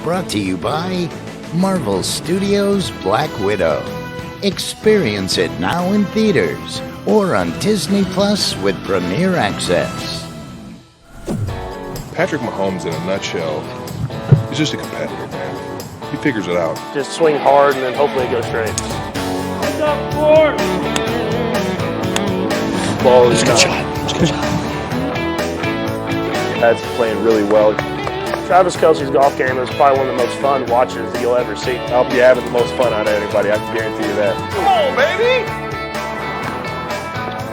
brought to you by Marvel Studios' Black Widow. Experience it now in theaters or on Disney Plus with Premier Access. Patrick Mahomes, in a nutshell, is just a competitor, man. He figures it out. Just swing hard and then hopefully it goes straight. What's up, Ford? Ball is It's a good shot. It's a good shot. That's playing really well. Travis Kelce's golf game is probably one of the most fun watches that you'll ever see. I'll be having the most fun out of anybody, I can guarantee you that. Come on, baby!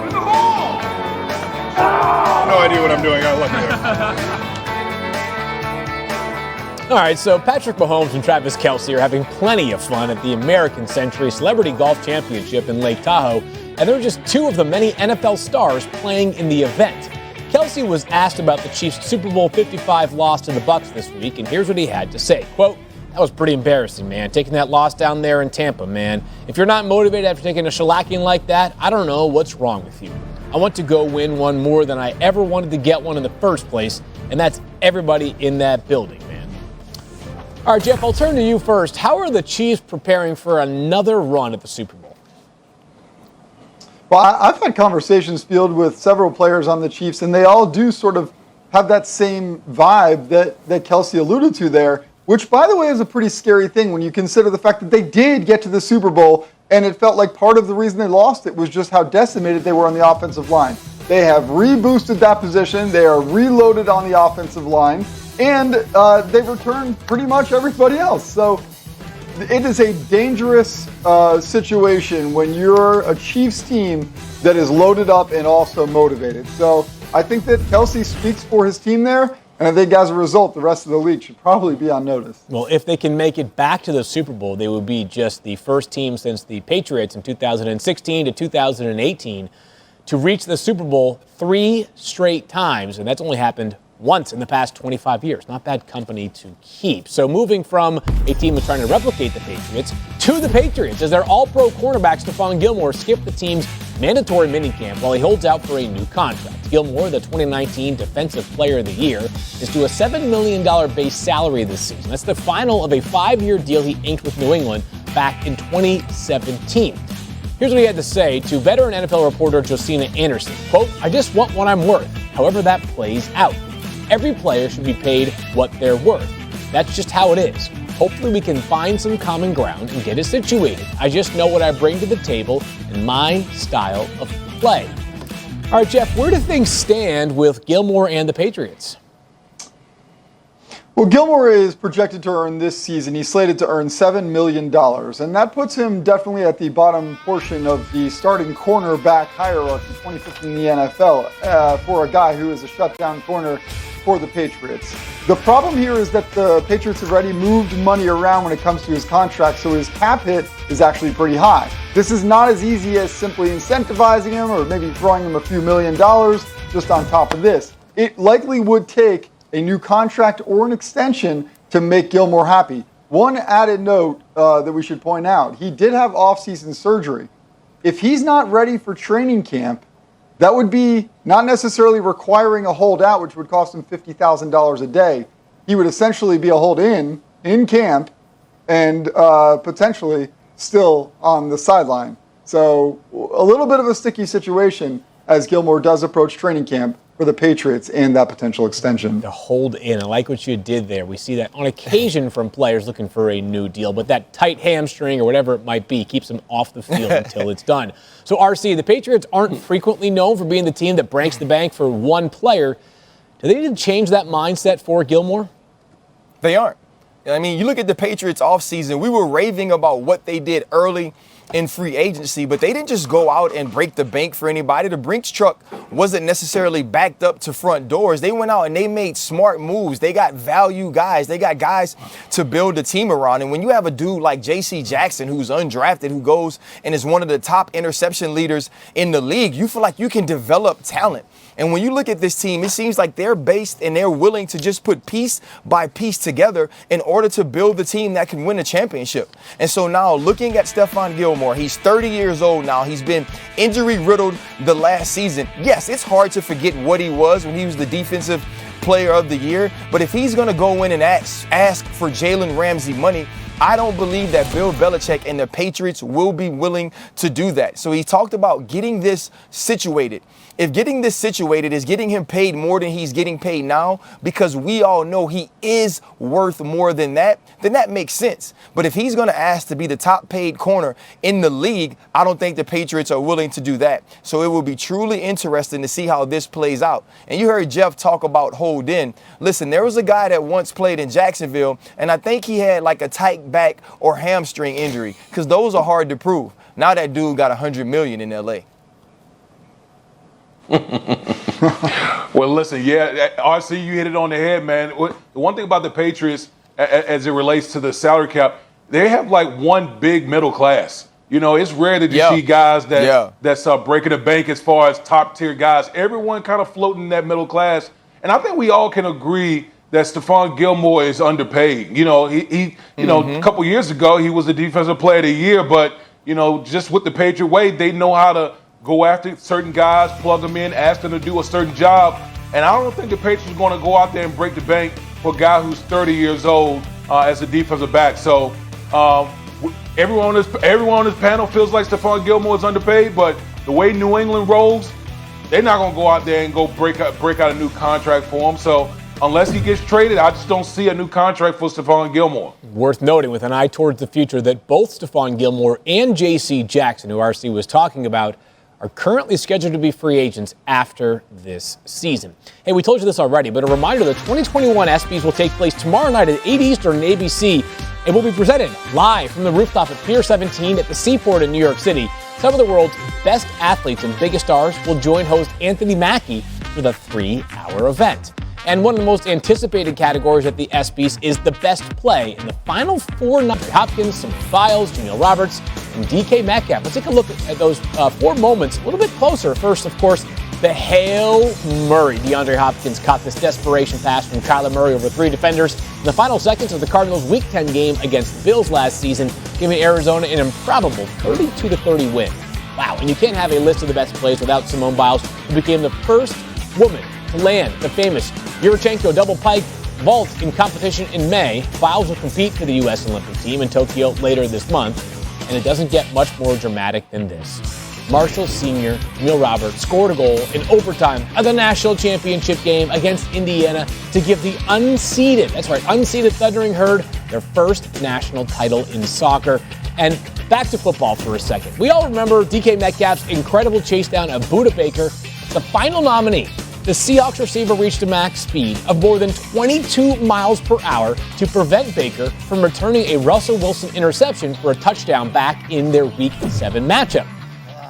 Where's the ball? No idea what I'm doing. I love you. All right, so Patrick Mahomes and Travis Kelce are having plenty of fun at the American Century Celebrity Golf Championship in Lake Tahoe, and they're just two of the many NFL stars playing in the event. Kelce was asked about the Chiefs' Super Bowl 55 loss to the Bucs this week, and here's what he had to say. Quote, "That was pretty embarrassing, man, taking that loss down there in Tampa, man. If you're not motivated after taking a shellacking like that, I don't know what's wrong with you. I want to go win one more than I ever wanted to get one in the first place, and that's everybody in that building, man." All right, Jeff, I'll turn to you first. How are the Chiefs preparing for another run at the Super Bowl? Well, I've had conversations field with several players on the Chiefs, and they all do sort of have that same vibe that Kelce alluded to there, which, by the way, is a pretty scary thing when you consider the fact that they did get to the Super Bowl, and it felt like part of the reason they lost it was just how decimated they were on the offensive line. They have reboosted that position. They are reloaded on the offensive line, and they've returned pretty much everybody else. So it is a dangerous situation when you're a Chiefs team that is loaded up and also motivated. So I think that Kelce speaks for his team there, and I think as a result, the rest of the league should probably be on notice. Well, if they can make it back to the Super Bowl, they would be just the first team since the Patriots in 2016 to 2018 to reach the Super Bowl 3 straight times, and that's only happened once in the past 25 years. Not bad company to keep. So moving from a team that's trying to replicate the Patriots to the Patriots as their all-pro cornerback Stephon Gilmore skipped the team's mandatory minicamp while he holds out for a new contract. Gilmore, the 2019 Defensive Player of the Year, is due a $7 million base salary this season. That's the final of a 5-year deal he inked with New England back in 2017. Here's what he had to say to veteran NFL reporter Josina Anderson. Quote, "I just want what I'm worth, however that plays out. Every player should be paid what they're worth. That's just how it is. Hopefully we can find some common ground and get it situated. I just know what I bring to the table and my style of play." All right, Jeff, where do things stand with Gilmore and the Patriots? Well, Gilmore is projected to earn this season. He's slated to earn $7 million, and that puts him definitely at the bottom portion of the starting cornerback hierarchy, 25th in the NFL, for a guy who is a shutdown corner for the Patriots. The problem here is that the Patriots have already moved money around when it comes to his contract, so his cap hit is actually pretty high. This is not as easy as simply incentivizing him or maybe throwing him a few $1 million just on top of this. It likely would take a new contract or an extension to make Gilmore happy. One added note that we should point out, he did have off-season surgery. If he's not ready for training camp, that would be not necessarily requiring a holdout, which would cost him $50,000 a day. He would essentially be a hold-in camp and potentially still on the sideline. So a little bit of a sticky situation as Gilmore does approach training camp for the Patriots and that potential extension. The hold in. I like what you did there. We see that on occasion from players looking for a new deal, but that tight hamstring or whatever it might be keeps them off the field until it's done. So, RC, the Patriots aren't frequently known for being the team that breaks the bank for one player. Do they need to change that mindset for Gilmore? They aren't. I mean, you look at the Patriots offseason, we were raving about what they did early in free agency, but they didn't just go out and break the bank for anybody. The Brinks truck wasn't necessarily backed up to front doors. They went out and they made smart moves. They got value guys. They got guys to build the team around. And when you have a dude like J.C. Jackson, who's undrafted, who goes and is one of the top interception leaders in the league, you feel like you can develop talent. And when you look at this team, it seems like they're based and they're willing to just put piece by piece together in order to build the team that can win a championship. And so now looking at Stephon Gilmore, Gilmore. He's 30 years old now. He's been injury-riddled the last season. Yes, it's hard to forget what he was when he was the defensive player of the year, but if he's going to go in and ask for Jalen Ramsey money, I don't believe that Bill Belichick and the Patriots will be willing to do that. So he talked about getting this situated. If getting this situated is getting him paid more than he's getting paid now, because we all know he is worth more than that, then that makes sense. But if he's going to ask to be the top paid corner in the league, I don't think the Patriots are willing to do that. So it will be truly interesting to see how this plays out. And you heard Jeff talk about hold in. Listen, there was a guy that once played in Jacksonville, and I think he had like a tight back or hamstring injury, because those are hard to prove. Now that dude got $100 million in LA. Well, listen, RC, you hit it on the head, man. The one thing about the Patriots, as it relates to the salary cap, they have like one big middle class. You know, it's rare that you see guys that's breaking the bank as far as top tier guys. Everyone kind of floating in that middle class, and I think we all can agree that Stephon Gilmore is underpaid. You know, he a couple years ago he was the defensive player of the year, but you know, just with the Patriot way, they know how to go after certain guys, plug them in, ask them to do a certain job. And I don't think the Patriots are going to go out there and break the bank for a guy who's 30 years old as a defensive back. So everyone on this panel feels like Stephon Gilmore is underpaid, but the way New England rolls, they're not going to go out there and go break out a new contract for him. So unless he gets traded, I just don't see a new contract for Stephon Gilmore. Worth noting, with an eye towards the future, that both Stephon Gilmore and J.C. Jackson, who RC was talking about, are currently scheduled to be free agents after this season. Hey, we told you this already, but a reminder, the 2021 ESPYs will take place tomorrow night at 8 Eastern on ABC. It will be presented live from the rooftop at Pier 17 at the Seaport in New York City. Some of the world's best athletes and biggest stars will join host Anthony Mackie for the 3-hour event. And one of the most anticipated categories at the ESPYs is the best play. In the final four, Hopkins, some Files, Jamil Roberts, and DK Metcalf. Let's take a look at those four moments a little bit closer. First, of course, the Hail Murray. DeAndre Hopkins caught this desperation pass from Kyler Murray over three defenders in the final seconds of the Cardinals' Week 10 game against the Bills last season, giving Arizona an improbable 32-30 win. Wow, and you can't have a list of the best plays without Simone Biles, who became the first woman to land the famous Yurchenko double pike vault in competition in May. Biles will compete for the U.S. Olympic team in Tokyo later this month, and it doesn't get much more dramatic than this. Marshall Sr., Jamil Roberts, scored a goal in overtime of the national championship game against Indiana to give the unseeded Thundering Herd their first national title in soccer. And back to football for a second. We all remember DK Metcalf's incredible chase down of Budda Baker, the final nominee. The Seahawks receiver reached a max speed of more than 22 miles per hour to prevent Baker from returning a Russell Wilson interception for a touchdown back in their Week 7 matchup.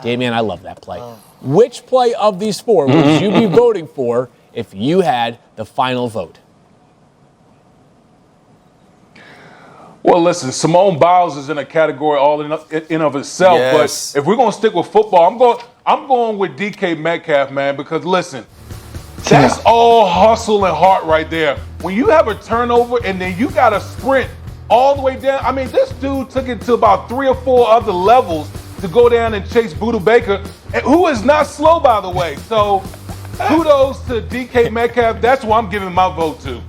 Damien, I love that play. Which play of these four would you be voting for if you had the final vote? Well, listen, Simone Biles is in a category all in of itself. Yes. But if we're going to stick with football, I'm going with DK Metcalf, man, because listen, that's all hustle and heart right there. When you have a turnover and then you got to sprint all the way down. I mean, this dude took it to about 3 or 4 other levels to go down and chase Budda Baker, who is not slow, by the way. So kudos to DK Metcalf. That's what I'm giving my vote to.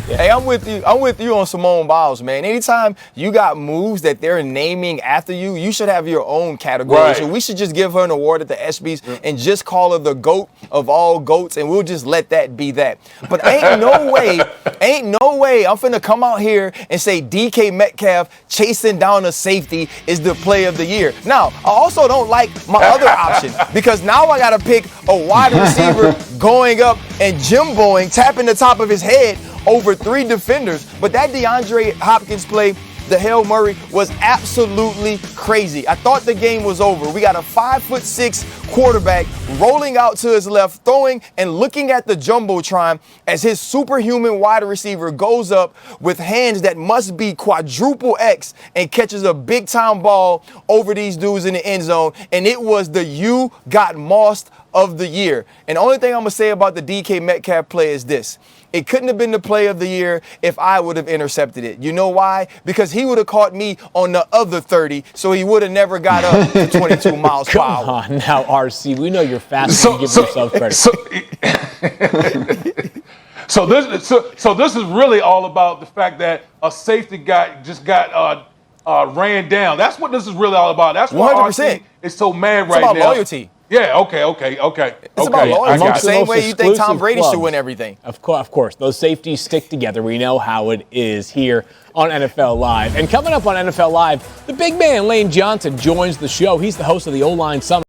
Yeah. Hey, I'm with you on Simone Biles, man. Anytime you got moves that they're naming after you, you should have your own category. Right. So we should just give her an award at the ESPYs and just call her the GOAT of all GOATs, and we'll just let that be that. But ain't no way I'm finna come out here and say DK Metcalf chasing down a safety is the play of the year. Now, I also don't like my other option, because now I gotta pick a wide receiver going up and Jimboing, tapping the top of his head over 3 defenders. But that DeAndre Hopkins play, the Hail Murray, was absolutely crazy. I thought the game was over. We got a 5'6" quarterback rolling out to his left, throwing and looking at the Jumbotron as his superhuman wide receiver goes up with hands that must be quadruple X and catches a big time ball over these dudes in the end zone. And it was the "you got mossed" of the year. And the only thing I'm going to say about the DK Metcalf play is this. it couldn't have been the play of the year if I would have intercepted it. You know why? Because he would have caught me on the other 30, so he would have never got up to 22 miles per hour. Come on now, RC. We know you're faster than you give yourself credit. So this is really all about the fact that a safety guy just got ran down. That's what this is really all about. That's why 100%. RC is so mad It's right about now. loyalty. Yeah, okay. It's about loyalty. The same way you think Tom Brady should win everything. Of course. Those safeties stick together. We know how it is here on NFL Live. And coming up on NFL Live, the big man, Lane Johnson, joins the show. He's the host of the O-Line Summit.